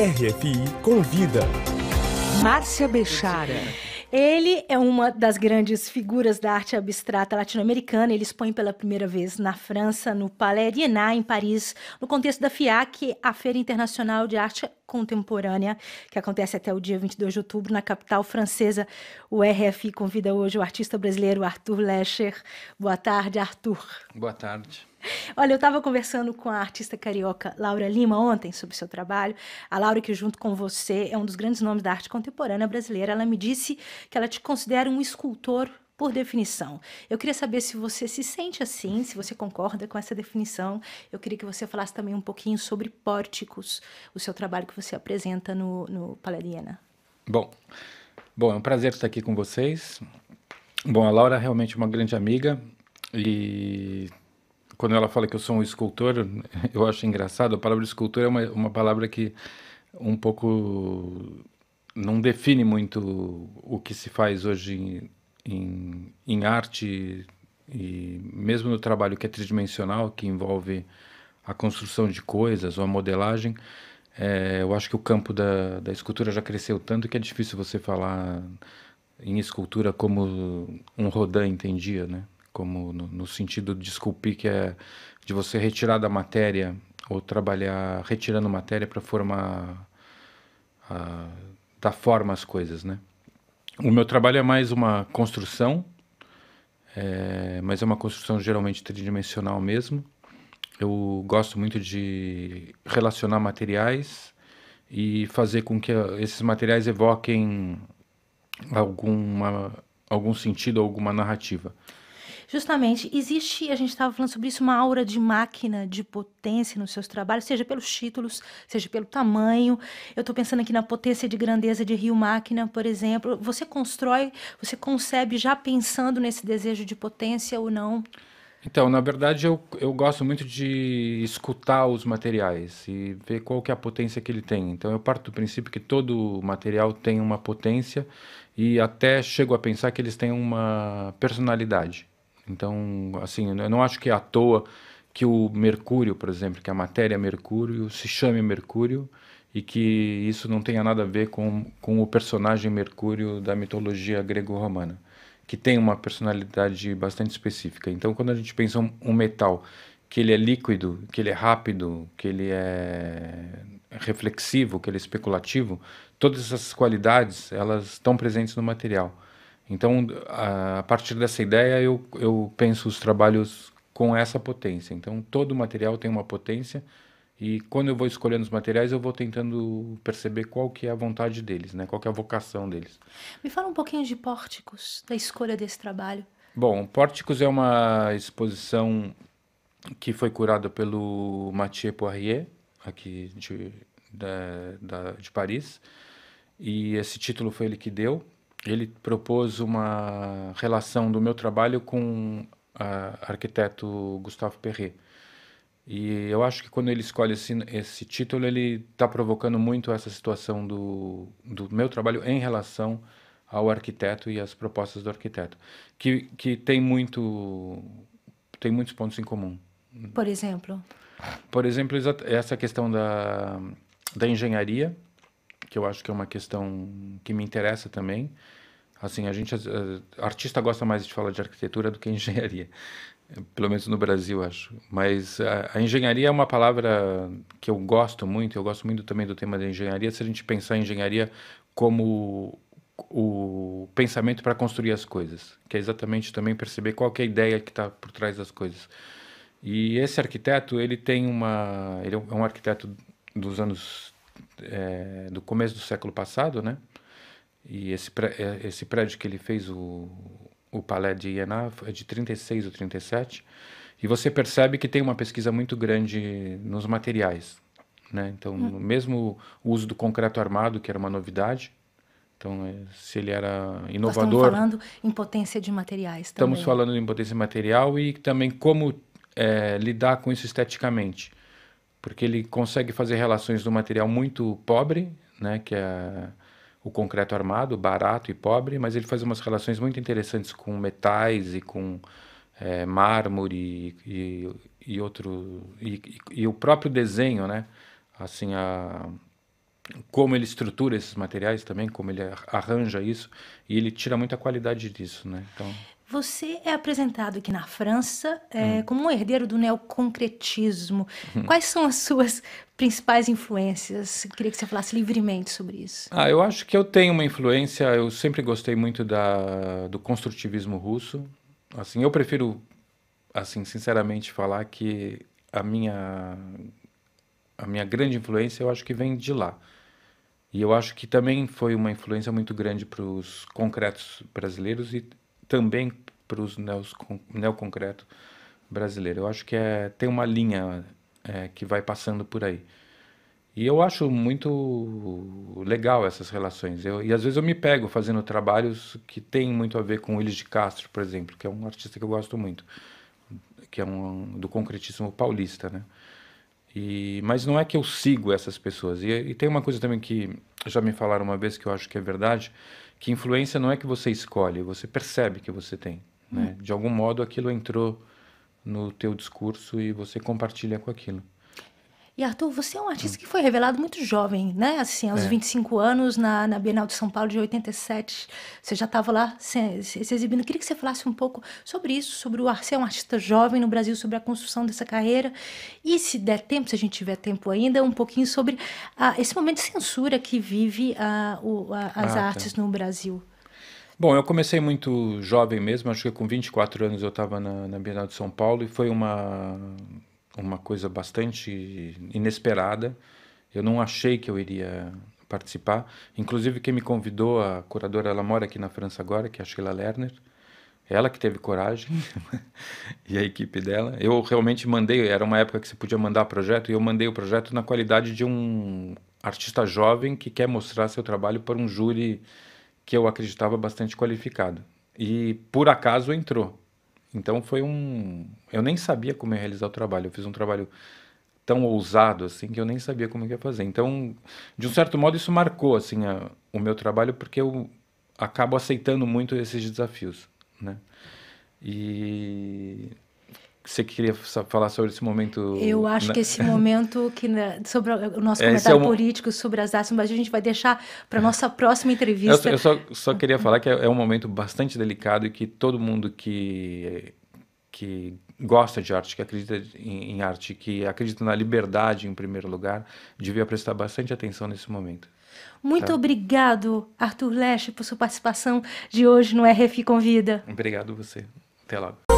RFI convida. Márcia Bechara. Ele é uma das grandes figuras da arte abstrata latino-americana. Ele expõe pela primeira vez na França, no Palais Iéna, em Paris, no contexto da FIAC, a Feira Internacional de Arte Contemporânea, que acontece até o dia 22 de outubro na capital francesa. O RFI convida hoje o artista brasileiro Arthur Lecher. Boa tarde, Arthur. Boa tarde. Olha, eu estava conversando com a artista carioca Laura Lima ontem sobre o seu trabalho. A Laura, que junto com você é um dos grandes nomes da arte contemporânea brasileira, ela me disse que ela te considera um escultor por definição. Eu queria saber se você se sente assim, se você concorda com essa definição. Eu queria que você falasse também um pouquinho sobre Pórticos, o seu trabalho que você apresenta no Palais Iéna. Bom, é um prazer estar aqui com vocês. Bom, a Laura é realmente uma grande amiga e quando ela fala que eu sou um escultor, eu acho engraçado. A palavra escultor é uma palavra que um pouco não define muito o que se faz hoje em arte, e mesmo no trabalho que é tridimensional, que envolve a construção de coisas ou a modelagem. Eu acho que o campo da escultura já cresceu tanto que é difícil você falar em escultura como um Rodin entendia, né? Como no sentido de esculpir, que é de você retirar da matéria ou trabalhar retirando matéria para formar, dar forma às coisas, né? O meu trabalho é mais uma construção, mas é uma construção geralmente tridimensional mesmo. Eu gosto muito de relacionar materiais e fazer com que esses materiais evoquem algum sentido, alguma narrativa. Justamente, existe, a gente estava falando sobre isso, uma aura de máquina, de potência nos seus trabalhos, seja pelos títulos, seja pelo tamanho. Eu estou pensando aqui na potência de grandeza de Rio Máquina, por exemplo. Você constrói, você concebe já pensando nesse desejo de potência ou não? Então, na verdade, eu gosto muito de escutar os materiais e ver qual que é a potência que ele tem. Então, eu parto do princípio que todo material tem uma potência e até chego a pensar que eles têm uma personalidade. Então, assim, eu não acho que é à toa que o Mercúrio, por exemplo, que a matéria Mercúrio, se chame Mercúrio e que isso não tenha nada a ver com o personagem Mercúrio da mitologia grego-romana, que tem uma personalidade bastante específica. Então, quando a gente pensa um metal, que ele é líquido, que ele é rápido, que ele é reflexivo, que ele é especulativo, todas essas qualidades, elas estão presentes no material. Então, a partir dessa ideia, eu penso os trabalhos com essa potência. Então, todo material tem uma potência e quando eu vou escolhendo os materiais, eu vou tentando perceber qual que é a vontade deles, né? Qual que é a vocação deles. Me fala um pouquinho de Pórticos, da escolha desse trabalho. Bom, Pórticos é uma exposição que foi curada pelo Mathieu Poirier, aqui de Paris, e esse título foi ele que deu. Ele propôs uma relação do meu trabalho com o arquiteto Gustave Perret. E eu acho que quando ele escolhe esse título, ele está provocando muito essa situação do meu trabalho em relação ao arquiteto e às propostas do arquiteto, que tem muitos pontos em comum. Por exemplo? Por exemplo, essa questão da engenharia, que eu acho que é uma questão que me interessa também. Assim, artista gosta mais de falar de arquitetura do que engenharia, pelo menos no Brasil, acho. Mas a engenharia é uma palavra que eu gosto muito também do tema da engenharia, se a gente pensar em engenharia como o pensamento para construir as coisas, que é exatamente também perceber qual que é a ideia que está por trás das coisas. E esse arquiteto, ele é um arquiteto dos anos do começo do século passado, né? E esse prédio que ele fez, o Palais de Iéna, é de 36 ou 37, e você percebe que tem uma pesquisa muito grande nos materiais, né? Então, mesmo o uso do concreto armado, que era uma novidade, então, se ele era inovador... Nós estamos falando em potência de materiais também. Estamos falando em potência material e também como lidar com isso esteticamente, porque ele consegue fazer relações do material muito pobre, né, que é o concreto armado, barato e pobre, mas ele faz umas relações muito interessantes com metais e com mármore e o próprio desenho, né? Assim, como ele estrutura esses materiais também, como ele arranja isso, e ele tira muita qualidade disso, né? Então, Você é apresentado aqui na França como um herdeiro do neoconcretismo. Quais são as suas principais influências? Queria que você falasse livremente sobre isso. eu acho que eu tenho uma influência, eu sempre gostei muito do construtivismo russo. Assim, eu prefiro, assim, sinceramente falar que a minha a minha grande influência eu acho que vem de lá. E eu acho que também foi uma influência muito grande para os concretos brasileiros e também para os neoconcreto brasileiro. Eu acho que tem uma linha que vai passando por aí. E eu acho muito legal essas relações. E às vezes eu me pego fazendo trabalhos que têm muito a ver com o Elis de Castro, por exemplo, que é um artista que eu gosto muito, que é do concretismo paulista, né? Mas não é que eu sigo essas pessoas. E tem uma coisa também que já me falaram uma vez que eu acho que é verdade, que influência não é que você escolhe, você percebe que você tem, né? De algum modo aquilo entrou no teu discurso e você compartilha com aquilo. E Arthur, você é um artista que foi revelado muito jovem, né? Assim, aos É. 25 anos, na Bienal de São Paulo de 87. Você já estava lá se exibindo. Queria que você falasse um pouco sobre isso, sobre ser um artista jovem no Brasil, sobre a construção dessa carreira. E, se der tempo, se a gente tiver tempo ainda, um pouquinho sobre esse momento de censura que vive as artes no Brasil. Bom, eu comecei muito jovem mesmo, acho que com 24 anos eu estava na Bienal de São Paulo e foi uma coisa bastante inesperada. Eu não achei que eu iria participar. Inclusive, quem me convidou, a curadora, ela mora aqui na França agora, que é a Sheila Lerner. Ela que teve coragem e a equipe dela. Eu realmente mandei, era uma época que você podia mandar projeto, e eu mandei o projeto na qualidade de um artista jovem que quer mostrar seu trabalho para um júri que eu acreditava bastante qualificado. E, por acaso, entrou. Então eu nem sabia como ia realizar o trabalho. Eu fiz um trabalho tão ousado assim que eu nem sabia como ia fazer. Então, de um certo modo, isso marcou assim o meu trabalho, porque eu acabo aceitando muito esses desafios, né? E você queria falar sobre esse momento? Eu acho que esse momento sobre o nosso Esse comentário político sobre as artes no Brasil, a gente vai deixar para a nossa próxima entrevista. Eu só queria falar que é um momento bastante delicado e que todo mundo que gosta de arte, que acredita em arte, que acredita na liberdade em primeiro lugar, devia prestar bastante atenção nesse momento. Muito obrigado, Arthur Lesch, por sua participação de hoje no RFI Convida. Obrigado você. Até logo.